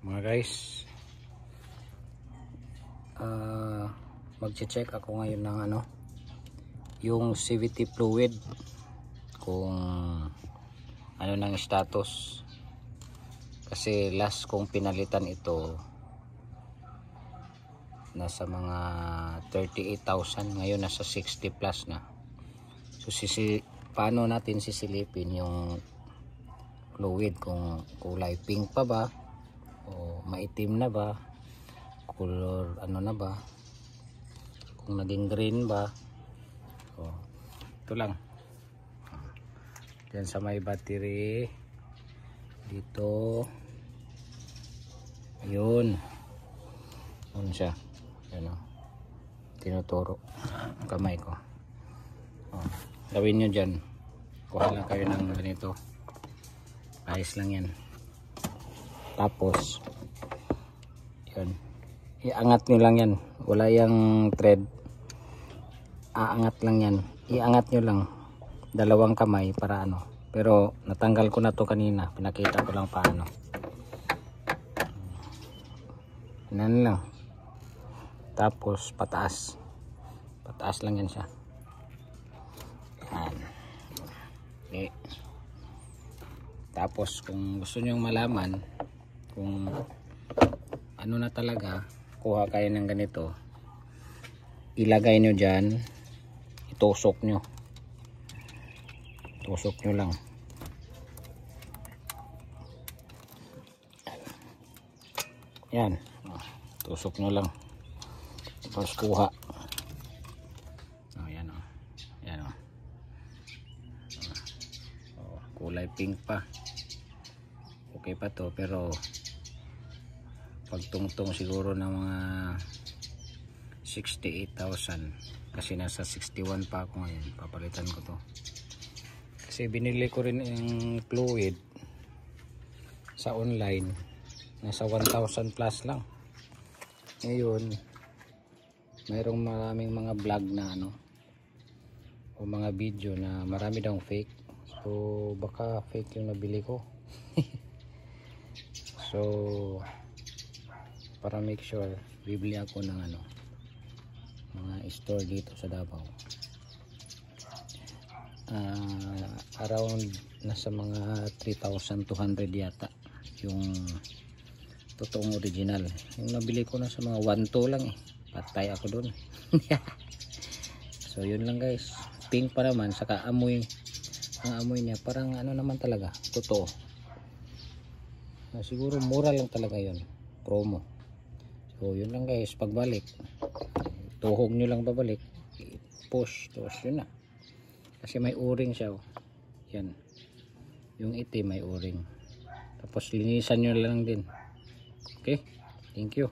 Mga guys, magche-check ako ngayon ng yung CVT fluid, kung ano nang status. Kasi last kong pinalitan ito nasa mga 38,000, ngayon nasa 60 plus na. So paano natin sisilipin yung fluid, kung kulay pink pa ba o maitim na ba, color ano na ba, kung naging green ba. So ito lang, yan sa may battery dito, ayun siya, yan o, tinuturo ang kamay ko. Gawin nyo dyan, kuha lang kayo ng ganito, ayos lang yan. Tapos yun, iangat nyo lang yan, wala yung thread, aangat lang yan, iangat nyo lang dalawang kamay para pero natanggal ko na to kanina, pinakita ko lang paano. Yan lang, tapos pataas lang yan siya. Yan. Okay. Tapos kung gusto nyo malaman kung ano na talaga, kuha kayo ng ganito, ilagay nyo dyan, itusok nyo lang. Yan, tusok nyo lang, tapos kuha. Yan yan kulay pink pa, okay pa to, pero pagtungtong siguro ng mga 68,000, kasi nasa 61 pa ako ngayon. Papalitan ko to kasi binili ko rin yung fluid sa online, nasa 1,000 plus lang. Ngayon mayroong maraming mga vlog na o mga video na marami daw fake, so baka fake yung nabili ko. So para make sure, bibili ako ng mga store dito sa Davao. Around nasa mga 3,200 yata yung totoong original. Yung nabili ko na sa mga 1,200 lang patay ako dun. So yun lang guys, pink pa naman, saka amoy, ang amoy niya parang naman talaga, totoo. Siguro mura lang talaga yun, promo. So yun lang guys, pagbalik tuhog nyo lang babalik, push, tapos yun na. Kasi may o-ring siya yan, yung itim may o-ring, tapos linisan nyo lang din. Okay, thank you.